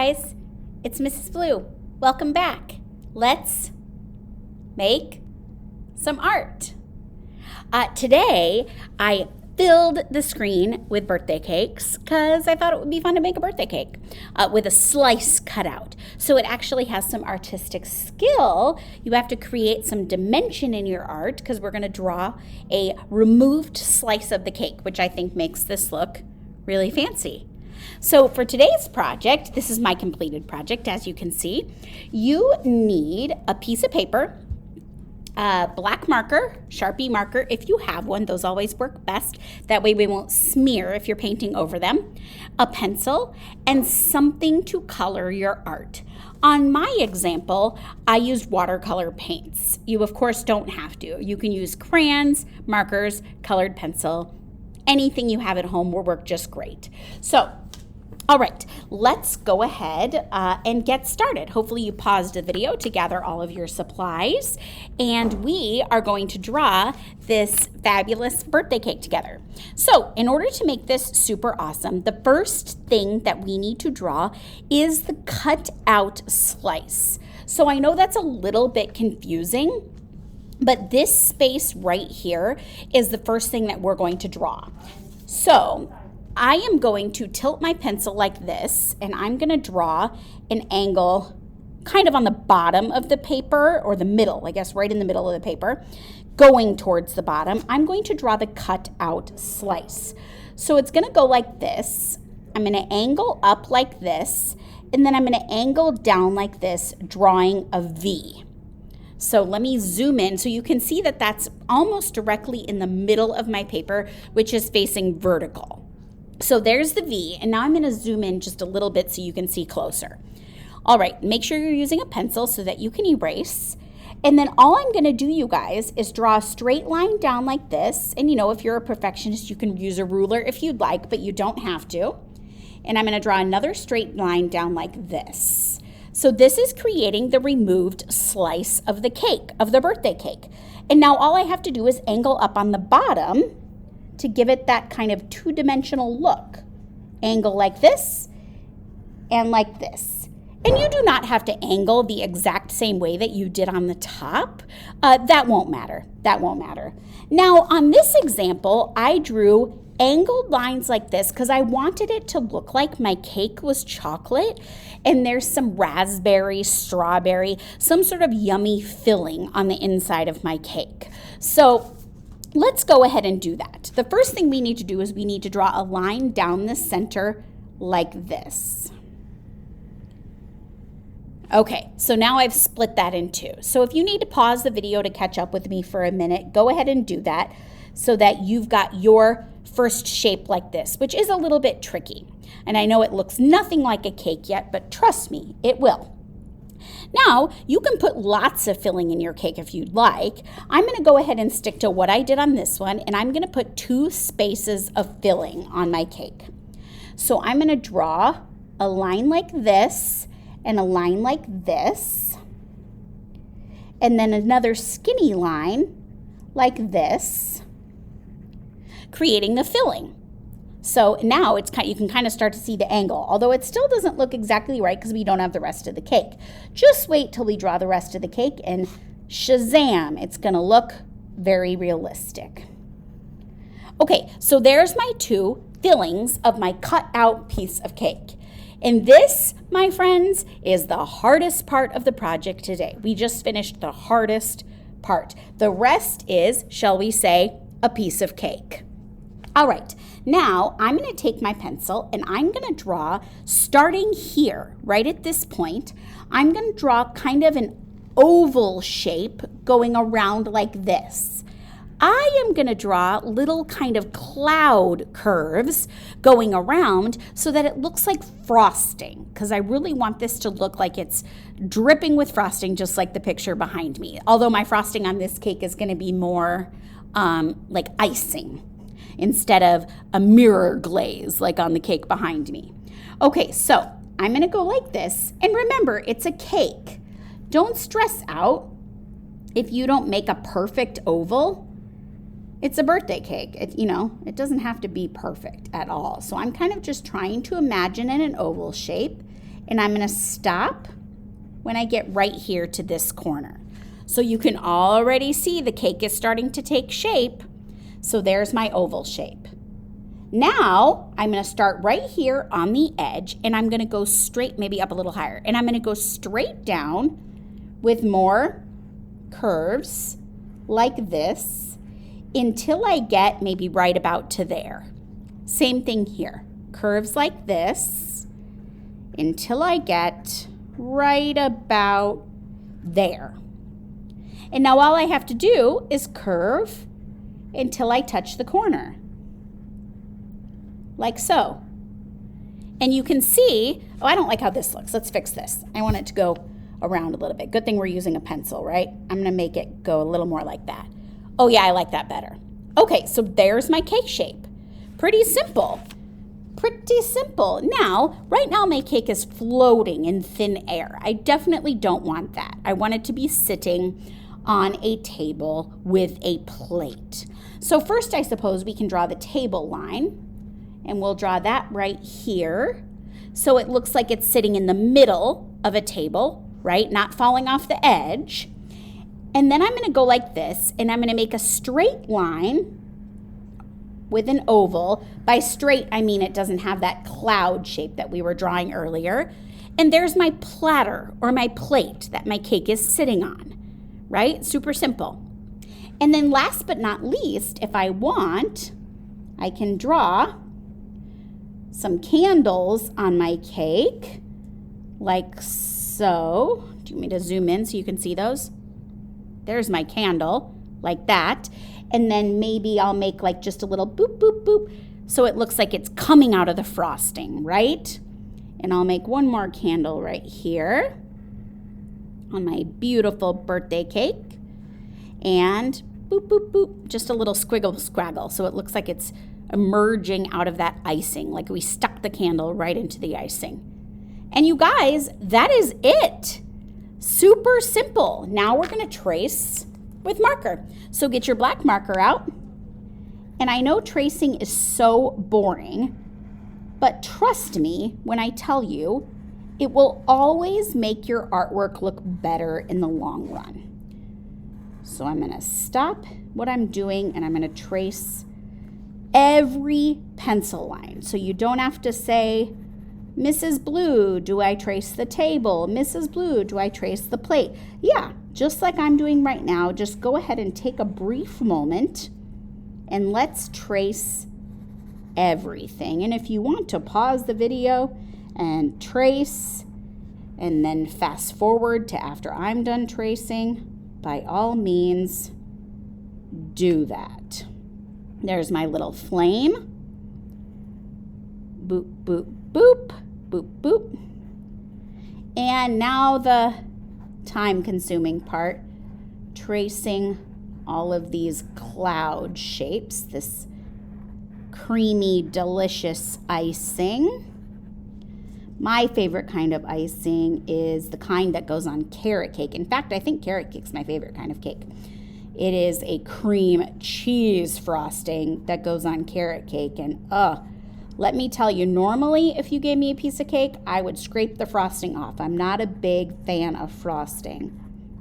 guys, it's Mrs. Blue. Welcome back. Let's make some art. Today, I filled the screen with birthday cakes because I thought it would be fun to make a birthday cake with a slice cut out. So it actually has some artistic skill. You have to create some dimension in your art because we're going to draw a removed slice of the cake, which I think makes this look really fancy. So for today's project, this is my completed project, as you can see. You need a piece of paper, a black marker, Sharpie marker, if you have one. Those always work best. That way we won't smear if you're painting over them. A pencil, and something to color your art. On my example, I used watercolor paints. You, of course, don't have to. You can use crayons, markers, colored pencil. Anything you have at home will work just great. So, all right, let's go ahead and get started. Hopefully you paused the video to gather all of your supplies, and we are going to draw this fabulous birthday cake together. So in order to make this super awesome, the first thing that we need to draw is the cut out slice. So I know that's a little bit confusing, but this space right here is the first thing that we're going to draw. So I am going to tilt my pencil like this, and I'm going to draw an angle kind of on the bottom of the paper, or the middle, I guess, right in the middle of the paper, going towards the bottom. I'm going to draw the cut out slice. So it's going to go like this. I'm going to angle up like this, and then I'm going to angle down like this, drawing a V. So let me zoom in so you can see that that's almost directly in the middle of my paper, which is facing vertical. So there's the V, and now I'm going to zoom in just a little bit so you can see closer. All right, make sure you're using a pencil so that you can erase. And then all I'm going to do, you guys, is draw a straight line down like this. And you know, if you're a perfectionist, you can use a ruler if you'd like, but you don't have to. And I'm going to draw another straight line down like this. So this is creating the removed slice of the cake, of the birthday cake. And now all I have to do is angle up on the bottom to give it that kind of two-dimensional look. Angle like this and like this. And you do not have to angle the exact same way that you did on the top. That won't matter. That won't matter. Now, on this example, I drew angled lines like this because I wanted it to look like my cake was chocolate and there's some raspberry, strawberry, some sort of yummy filling on the inside of my cake. So let's go ahead and do that. The first thing we need to do is we need to draw a line down the center like this. Okay, so now I've split that in two. So if you need to pause the video to catch up with me for a minute, go ahead and do that so that you've got your first shape like this, which is a little bit tricky. And I know it looks nothing like a cake yet, but trust me, it will. Now, you can put lots of filling in your cake if you'd like. I'm going to go ahead and stick to what I did on this one, and I'm going to put 2 spaces of filling on my cake. So I'm going to draw a line like this and a line like this, and then another skinny line like this, creating the filling. So now it's you can kind of start to see the angle, although it still doesn't look exactly right because we don't have the rest of the cake. Just wait till we draw the rest of the cake and shazam, it's going to look very realistic. Okay, so there's my 2 fillings of my cut out piece of cake. And this, my friends, is the hardest part of the project today. We just finished the hardest part. The rest is, shall we say, a piece of cake. All right, now I'm going to take my pencil and I'm going to draw, starting here, right at this point, I'm going to draw kind of an oval shape going around like this. I am going to draw little kind of cloud curves going around so that it looks like frosting, because I really want this to look like it's dripping with frosting, just like the picture behind me. Although my frosting on this cake is going to be more like icing, instead of a mirror glaze like on the cake behind me. Okay, so I'm going to go like this. And remember, it's a cake. Don't stress out if you don't make a perfect oval. It's a birthday cake. It doesn't have to be perfect at all. So I'm kind of just trying to imagine in an oval shape and I'm going to stop when I get right here to this corner. So you can already see the cake is starting to take shape. So there's my oval shape. Now I'm going to start right here on the edge, and I'm going to go straight, maybe up a little higher, and I'm going to go straight down with more curves like this until I get maybe right about to there. Same thing here, curves like this until I get right about there. And now all I have to do is curve until I touch the corner, like so. And you can see, oh, I don't like how this looks. Let's fix this. I want it to go around a little bit. Good thing we're using a pencil, right? I'm gonna make it go a little more like that. Oh yeah, I like that better. Okay, so there's my cake shape. Pretty simple. Pretty simple. Now, right now my cake is floating in thin air. I definitely don't want that. I want it to be sitting on a table with a plate. So first, I suppose we can draw the table line, and we'll draw that right here. So it looks like it's sitting in the middle of a table, right? Not falling off the edge. And then I'm gonna go like this, and I'm gonna make a straight line with an oval. By straight, I mean it doesn't have that cloud shape that we were drawing earlier. And there's my platter or my plate that my cake is sitting on, right? Super simple. And then last but not least, if I want, I can draw some candles on my cake, like so. Do you want me to zoom in so you can see those? There's my candle, like that. And then maybe I'll make like just a little boop, boop, boop, so it looks like it's coming out of the frosting, right? And I'll make one more candle right here on my beautiful birthday cake. And boop, boop, boop, just a little squiggle scraggle, so it looks like it's emerging out of that icing, like we stuck the candle right into the icing. And you guys, that is it. Super simple. Now we're gonna trace with marker. So get your black marker out. And I know tracing is so boring, but trust me when I tell you, it will always make your artwork look better in the long run. So I'm gonna stop what I'm doing, and I'm gonna trace every pencil line. So you don't have to say, Mrs. Blue, do I trace the table? Mrs. Blue, do I trace the plate? Yeah, just like I'm doing right now, just go ahead and take a brief moment and let's trace everything. And if you want to pause the video and trace and then fast forward to after I'm done tracing, by all means, do that. There's my little flame. Boop, boop, boop, boop, boop. And now the time-consuming part, tracing all of these cloud shapes, this creamy, delicious icing. My favorite kind of icing is the kind that goes on carrot cake. In fact, I think carrot cake's my favorite kind of cake. It is a cream cheese frosting that goes on carrot cake. And let me tell you, normally if you gave me a piece of cake, I would scrape the frosting off. I'm not a big fan of frosting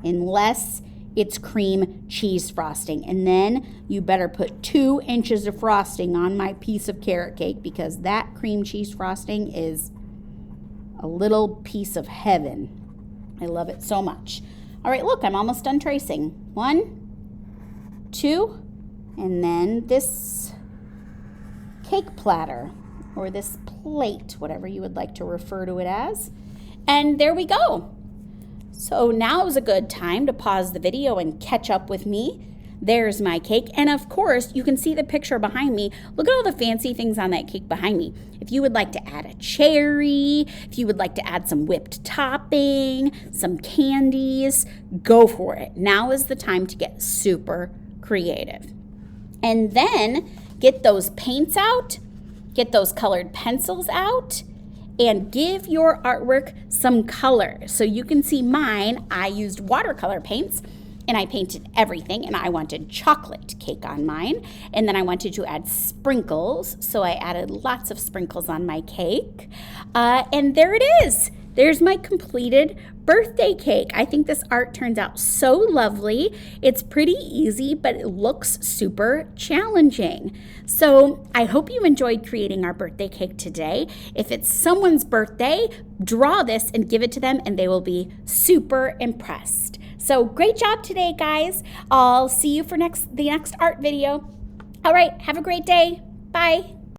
unless it's cream cheese frosting. And then you better put 2 inches of frosting on my piece of carrot cake, because that cream cheese frosting is a little piece of heaven. I love it so much. All right, look, I'm almost done tracing. 1, 2, and then this cake platter, or this plate, whatever you would like to refer to it as. And there we go. So now is a good time to pause the video and catch up with me. There's my cake. And of course, you can see the picture behind me. Look at all the fancy things on that cake behind me. If you would like to add a cherry, if you would like to add some whipped topping, some candies, go for it. Now is the time to get super creative. And then get those paints out, get those colored pencils out, and give your artwork some color. So you can see mine, I used watercolor paints, and I painted everything, and I wanted chocolate cake on mine. And then I wanted to add sprinkles, so I added lots of sprinkles on my cake. And there it is. there's my completed birthday cake. I think this art turns out so lovely. It's pretty easy, but it looks super challenging. So I hope you enjoyed creating our birthday cake today. If it's someone's birthday, draw this and give it to them, and they will be super impressed. So great job today, guys. I'll see you for the next art video. All right, have a great day. Bye.